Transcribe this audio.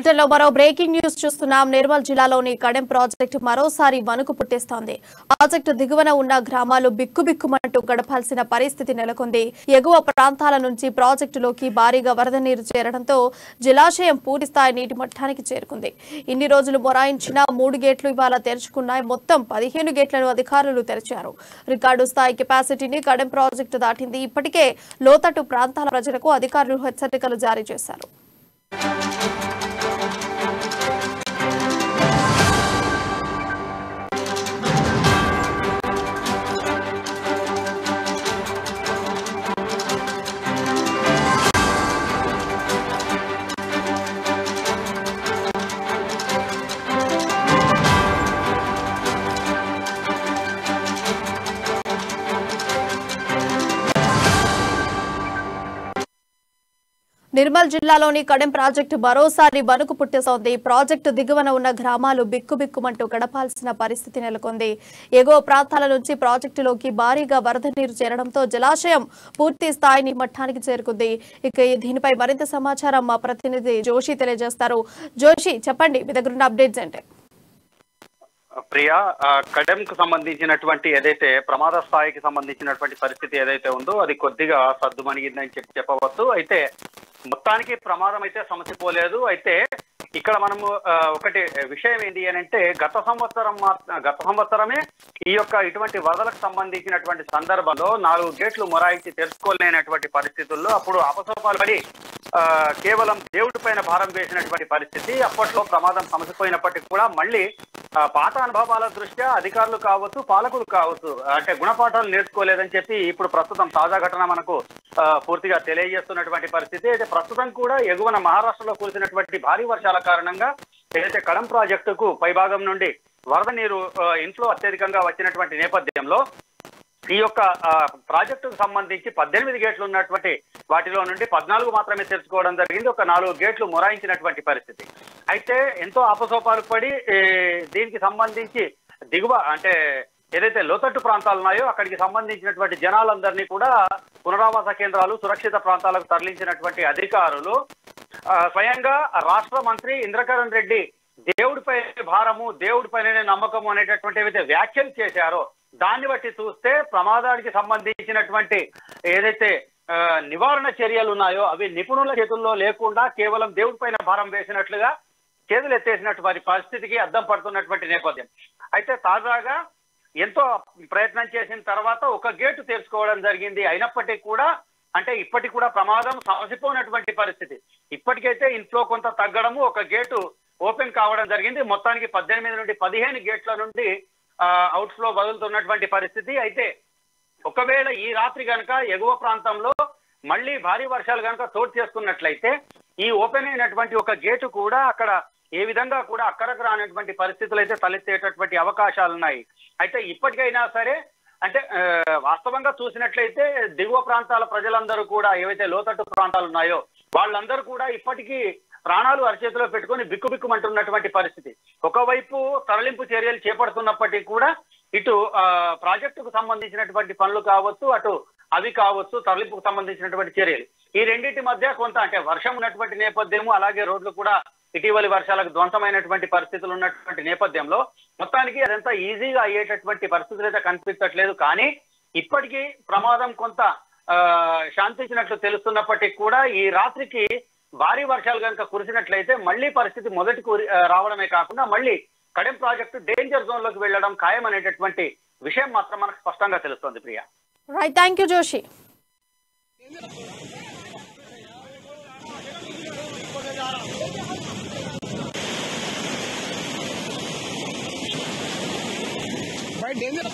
బులెటిన్లో మరో breaking news చూస్తున్నాం. నిర్మల్ జిల్లాలోని కడెం ప్రాజెక్టు మరోసారి వణుకు పుట్టిస్తోంది. ప్రాజెక్టు దిగువన ఉన్న గ్రామాలు బిక్కుబిక్కుమంటూ గడపాల్సిన పరిస్థితి నెలకొంది. ఎగువ ప్రాంతాల నుంచి ప్రాజెక్టులోకి భారీగా వరద నీరు చేరడంతో జలాశయం పూర్తిస్థాయి నీటి మట్టానికి చేరుకుంది. ఇన్ని రోజులు మొరాయించిన 3 గేట్లు ఇవాళ తెరుచుకున్నాయి. మొత్తం 15 గేట్లను అధికారులు తెరిచారు. రికార్డు స్థాయి కెపాసిటీని కడెం ప్రాజెక్టు దాటింది. ఇప్పటికే లోతట్టు ప్రాంతాల ప్రజలకు అధికారులు హెచ్చరికలు జారీ చేశారు. నిర్మల్ జిల్లాలోని కడెం ప్రాజెక్టు మరోసారి వణుకు పుట్టిస్తోంది. ప్రాజెక్టు దిగువన ఉన్న గ్రామాలు బిక్కుబిక్కుమంటూ గడపాల్సిన పరిస్థితి నెలకొంది. ఎగువ ప్రాంతాల నుంచి ప్రాజెక్టులోకి భారీగా వరద నీరు చేరడంతో జలాశయం పూర్తి స్థాయి మట్టానికి చేరుకుంది. ఇక దీనిపై మరింత సమాచారం మా ప్రతినిధి జోషి తెలియజేస్తారు. జోషి, చెప్పండి, మీ దగ్గర ఉన్న అప్డేట్స్ ఏంటి? ప్రియా, కడెం కు సంబంధించినటువంటి ఏదైతే ప్రమాద స్థాయికి సంబంధించినటువంటి పరిస్థితి ఏదైతే ఉందో అది కొద్దిగా సర్దుమణిగిందని చెప్పవచ్చు. అయితే మొత్తానికి ప్రమాదం అయితే సమసిపోలేదు. అయితే ఇక్కడ మనము ఒకటి విషయం ఏంటి అని అంటే గత సంవత్సరమే ఈ యొక్క ఇటువంటి వరదలకు సంబంధించినటువంటి సందర్భంలో 4 గేట్లు మొరాయించి తెరుచుకోలేనటువంటి పరిస్థితుల్లో అప్పుడు అపసోపాలు పడి కేవలం దేవుడి పైన భారం వేసినటువంటి పరిస్థితి. అప్పట్లో ప్రమాదం సమసిపోయినప్పటికీ కూడా మళ్ళీ పాత అనుభవాల దృష్ట్యా అధికారులు కావచ్చు, పాలకులు కావచ్చు, అంటే గుణపాఠాలు నేర్చుకోలేదని చెప్పి ఇప్పుడు ప్రస్తుతం తాజా ఘటన మనకు పూర్తిగా తెలియజేస్తున్నటువంటి పరిస్థితి. అయితే ప్రస్తుతం కూడా ఎగువన మహారాష్ట్రలో కురిసినటువంటి భారీ వర్షాల కారణంగా ఏదైతే కడెం ప్రాజెక్టుకు పైభాగం నుండి వరద నీరు ఇన్ఫ్లో అత్యధికంగా వచ్చినటువంటి నేపథ్యంలో ఈ యొక్క ప్రాజెక్టుకు సంబంధించి 18 గేట్లు ఉన్నటువంటి వాటిలో నుండి 14 మాత్రమే తెరుచుకోవడం జరిగింది. ఒక 4 గేట్లు మొరాయించినటువంటి పరిస్థితి. అయితే ఎంతో అపసోపాలు పడి దీనికి సంబంధించి దిగువ అంటే ఏదైతే లోతట్టు ప్రాంతాలు ఉన్నాయో అక్కడికి సంబంధించినటువంటి జనాలందరినీ కూడా పునరావాస కేంద్రాలు, సురక్షిత ప్రాంతాలకు తరలించినటువంటి అధికారులు స్వయంగా రాష్ట్ర మంత్రి ఇంద్రకరణ్ రెడ్డి దేవుడిపై భారము, దేవుడిపైనే నమ్మకము అనేటటువంటి ఏవైతే వ్యాఖ్యలు చేశారో దాన్ని బట్టి చూస్తే ప్రమాదానికి సంబంధించినటువంటి ఏదైతే నివారణ చర్యలు ఉన్నాయో అవి నిపుణుల చేతుల్లో లేకుండా కేవలం దేవుడిపైన భారం వేసినట్లుగా చేతులు ఎత్తేసినటువంటి పరిస్థితికి అద్దం పడుతున్నటువంటి నేపథ్యం. అయితే తాజాగా ఎంతో ప్రయత్నం చేసిన తర్వాత ఒక గేటు తెరుచుకోవడం జరిగింది. అయినప్పటికీ కూడా అంటే ఇప్పటికి కూడా ప్రమాదం సమసిపోయినటువంటి పరిస్థితి. ఇప్పటికైతే ఇన్ఫ్లో కొంత తగ్గడము, ఒక గేటు ఓపెన్ కావడం జరిగింది. మొత్తానికి 18 నుండి 15 గేట్ల నుండి అవుట్ ఫ్లో వదులుతున్నటువంటి పరిస్థితి. అయితే ఒకవేళ ఈ రాత్రి కనుక ఎగువ ప్రాంతంలో మళ్ళీ భారీ వర్షాలు కనుక చోటు చేసుకున్నట్లయితే ఈ ఓపెన్ అయినటువంటి ఒక గేటు కూడా అక్కడ ఏ విధంగా కూడా అక్కడకు రానటువంటి పరిస్థితులు అయితే తలెత్తేటటువంటి అవకాశాలు ఉన్నాయి. అయితే ఇప్పటికైనా సరే అంటే వాస్తవంగా చూసినట్లయితే దిగువ ప్రాంతాల ప్రజలందరూ కూడా ఏవైతే లోతట్టు ప్రాంతాలు ఉన్నాయో వాళ్ళందరూ కూడా ఇప్పటికీ ప్రాణాలు అరచేతిలో పెట్టుకొని బిక్కుబిక్కుమంటున్నటువంటి పరిస్థితి. ఒకవైపు తరలింపు చర్యలు చేపడుతున్నప్పటికీ కూడా ఇటు ప్రాజెక్టుకు సంబంధించినటువంటి పనులు కావచ్చు, అటు అవి కావచ్చు, తరలింపుకు సంబంధించినటువంటి చర్యలు, ఈ రెండింటి మధ్య కొంత అంటే వర్షం ఉన్నటువంటి నేపథ్యము, అలాగే రోడ్లు కూడా ఇటీవలి వర్షాలకు ధ్వంసమైనటువంటి పరిస్థితులు ఉన్నటువంటి నేపథ్యంలో మొత్తానికి అదంతా ఈజీగా అయ్యేటటువంటి పరిస్థితులు అయితే కనిపించట్లేదు. కానీ ఇప్పటికీ ప్రమాదం కొంత శాంతించినట్లు తెలుస్తున్నప్పటికీ కూడా ఈ రాత్రికి భారీ వర్షాలు కనుక కురిసినట్లయితే మళ్ళీ పరిస్థితి మొదటికి రావడమే కాకుండా మళ్ళీ కడెం ప్రాజెక్టు డేంజర్ జోన్ లోకి వెళ్లడం ఖాయం అనేటటువంటి విషయం మాత్రం మనకు స్పష్టంగా తెలుస్తోంది. Priya, right, thank you Joshi. Danger